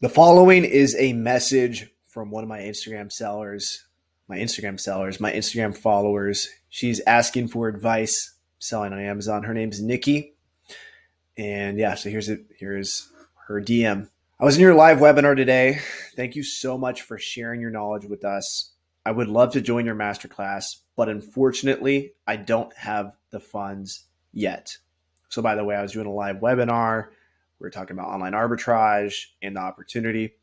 The following is a message from one of my Instagram followers. She's asking for advice selling on Amazon. Her name's Nikki. And yeah, so here's her DM. I was in your live webinar today. Thank you so much for sharing your knowledge with us. I would love to join your masterclass, but unfortunately, I don't have the funds yet. So by the way, I was doing a live webinar. We were talking about online arbitrage and the opportunity.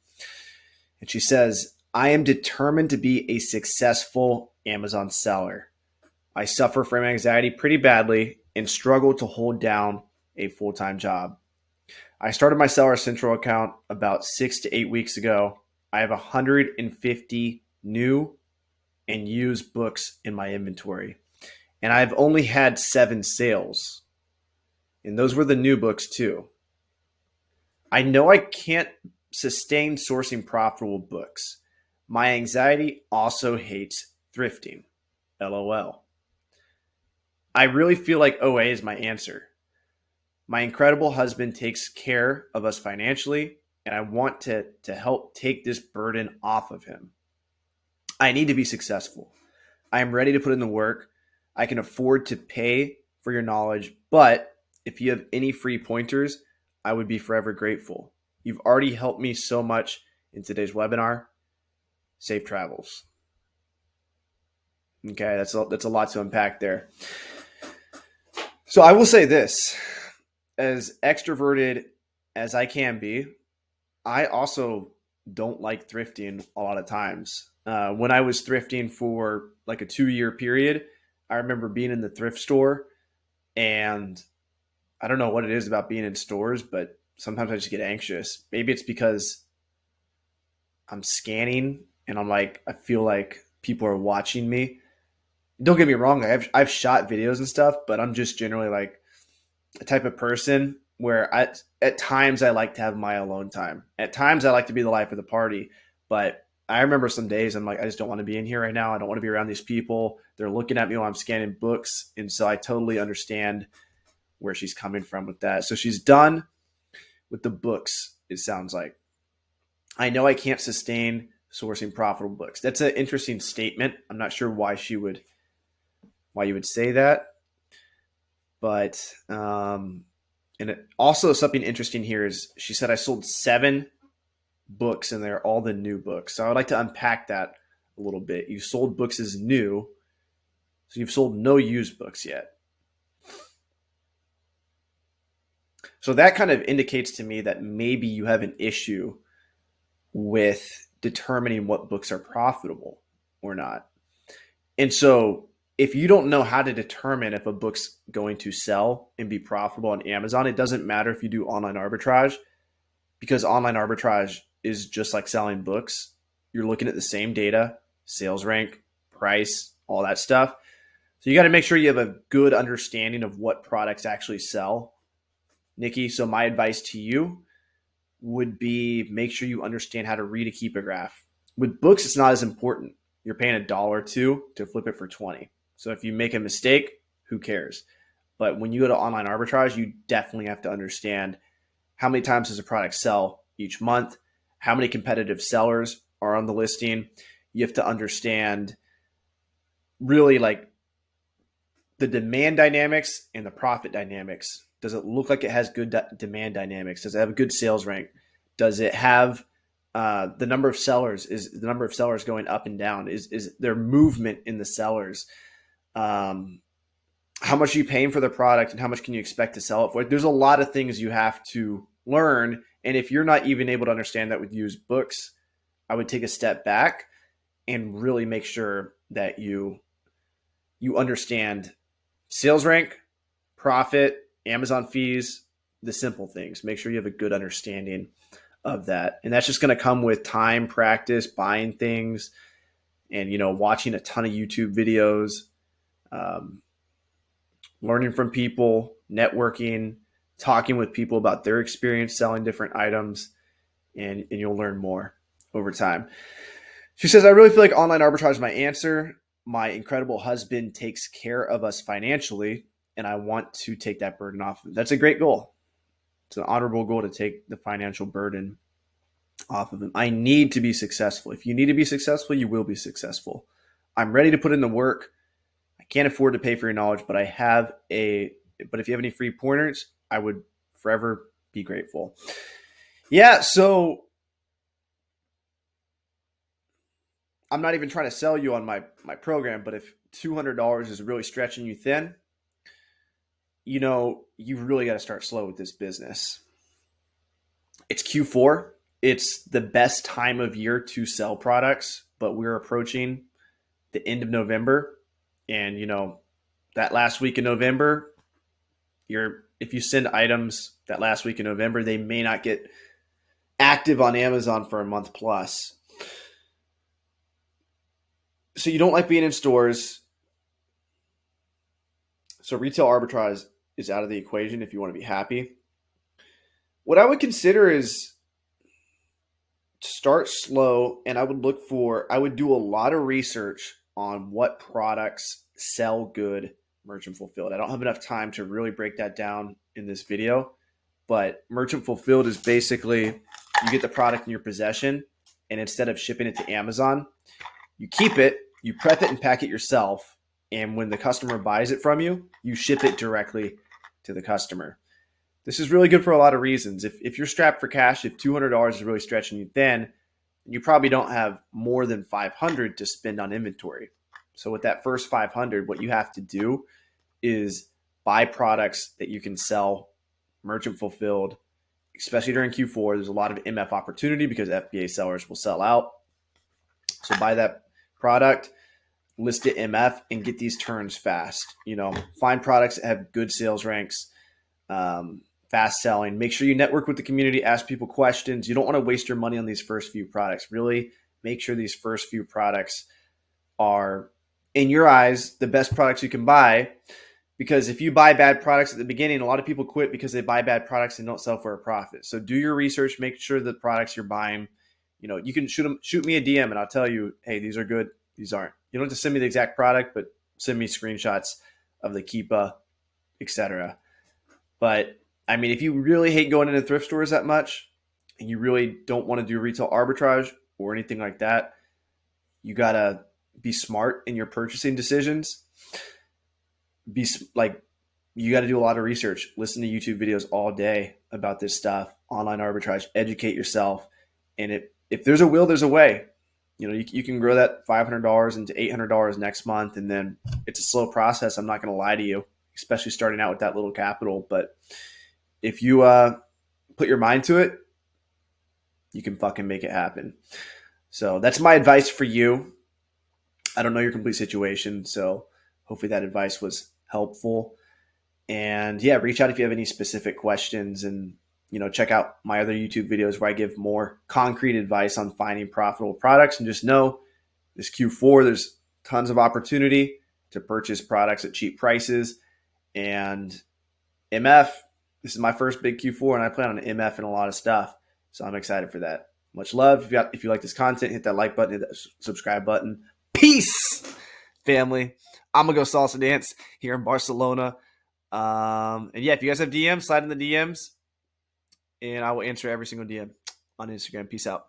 And she says, I am determined to be a successful Amazon seller. I suffer from anxiety pretty badly and struggle to hold down a full-time job. I started my Seller Central account about 6 to 8 weeks ago. I have 150 new and used books in my inventory, and I've only had 7 sales. And those were the new books too. I know I can't sustain sourcing profitable books. My anxiety also hates thrifting. LOL. I really feel like OA is my answer. My incredible husband takes care of us financially, and I want to help take this burden off of him. I need to be successful. I am ready to put in the work. I can afford to pay for your knowledge, but if you have any free pointers, I would be forever grateful. You've already helped me so much in today's webinar. Safe travels. Okay, that's a lot to unpack there. So I will say this, as extroverted as I can be, I also don't like thrifting a lot of times. When I was thrifting for like a 2 year period, I remember being in the thrift store, and I don't know what it is about being in stores, but sometimes I just get anxious. Maybe it's because I'm scanning and I feel like people are watching me. Don't get me wrong, I've shot videos and stuff, but I'm just generally like a type of person where at times I like to have my alone time. At times I like to be the life of the party, but I remember some days I'm like, I just don't want to be in here right now. I don't want to be around these people. They're looking at me while I'm scanning books. And so I totally understand where she's coming from with that. So she's done with the books, it sounds like. I know I can't sustain sourcing profitable books. That's an interesting statement. I'm not sure why you would say that, but and it, also something interesting here is she said I sold 7 books and they're all the new books. So I would like to unpack that a little bit. You sold books as new, so you've sold no used books yet. So that kind of indicates to me that maybe you have an issue with determining what books are profitable or not. And so if you don't know how to determine if a book's going to sell and be profitable on Amazon, it doesn't matter if you do online arbitrage, because online arbitrage is just like selling books. You're looking at the same data, sales rank, price, all that stuff. So you got to make sure you have a good understanding of what products actually sell, Nikki. So my advice to you would be make sure you understand how to read a keepa graph. With books, it's not as important. You're paying $1 or $2 to flip it for 20. So if you make a mistake, who cares? But when you go to online arbitrage, you definitely have to understand how many times does a product sell each month, how many competitive sellers are on the listing. You have to understand really like the demand dynamics and the profit dynamics. Does it look like it has good demand dynamics? Does it have a good sales rank? Does it have the number of sellers? Is the number of sellers going up and down? Is there movement in the sellers? How much are you paying for the product, and how much can you expect to sell it for? There's a lot of things you have to learn. And if you're not even able to understand that with used books, I would take a step back and really make sure that you understand sales rank, profit, Amazon fees, the simple things. Make sure you have a good understanding of that. And that's just going to come with time, practice, buying things, and watching a ton of YouTube videos, learning from people, networking, talking with people about their experience selling different items, and you'll learn more over time. She says, I really feel like online arbitrage is my answer. My incredible husband takes care of us financially, and I want to take that burden off. That's a great goal. It's an honorable goal to take the financial burden off of them. I need to be successful. If you need to be successful, you will be successful. I'm ready to put in the work. I can't afford to pay for your knowledge, but but if you have any free pointers, I would forever be grateful. Yeah, so I'm not even trying to sell you on my program, but if $200 is really stretching you thin, you've really got to start slow with this business. It's Q4. It's the best time of year to sell products, but we're approaching the end of November. And, that last week in November, if you send items that last week in November, they may not get active on Amazon for a month plus. So you don't like being in stores. So retail arbitrage is out of the equation if you want to be happy. What I would consider is start slow, and I would do a lot of research on what products sell good merchant fulfilled. I don't have enough time to really break that down in this video, but merchant fulfilled is basically you get the product in your possession, and instead of shipping it to Amazon, you keep it, you prep it and pack it yourself, and when the customer buys it from you, you ship it directly to the customer. This is really good for a lot of reasons. If you're strapped for cash, if $200 is really stretching you thin, you probably don't have more than $500 to spend on inventory. So with that first $500, what you have to do is buy products that you can sell merchant fulfilled, especially during Q4. There's a lot of MF opportunity because FBA sellers will sell out. So buy that product, list it MF, and get these turns fast. Find products that have good sales ranks, fast selling. Make sure you network with the community, ask people questions. You don't want to waste your money on these first few products. Really make sure these first few products are, in your eyes, the best products you can buy. Because if you buy bad products at the beginning, a lot of people quit because they buy bad products and don't sell for a profit. So do your research. Make sure the products you're buying, you can shoot me a DM and I'll tell you, hey, these are good, these aren't. You don't have to send me the exact product, but send me screenshots of the Keepa, etc. But I mean, if you really hate going into thrift stores that much and you really don't want to do retail arbitrage or anything like that, you got to be smart in your purchasing decisions. You got to do a lot of research, listen to YouTube videos all day about this stuff, online arbitrage, educate yourself. And if there's a will, there's a way. You can grow that $500 into $800 next month. And then it's a slow process. I'm not going to lie to you, especially starting out with that little capital. But if you put your mind to it, you can fucking make it happen. So that's my advice for you. I don't know your complete situation, so hopefully that advice was helpful. And yeah, reach out if you have any specific questions, and check out my other YouTube videos where I give more concrete advice on finding profitable products. And just know this Q4, there's tons of opportunity to purchase products at cheap prices. And MF, this is my first big Q4, and I plan on MF and a lot of stuff. So I'm excited for that. Much love. If you like this content, hit that like button, hit that subscribe button. Peace, family. I'm going to go salsa dance here in Barcelona. And yeah, if you guys have DMs, slide in the DMs, and I will answer every single DM on Instagram. Peace out.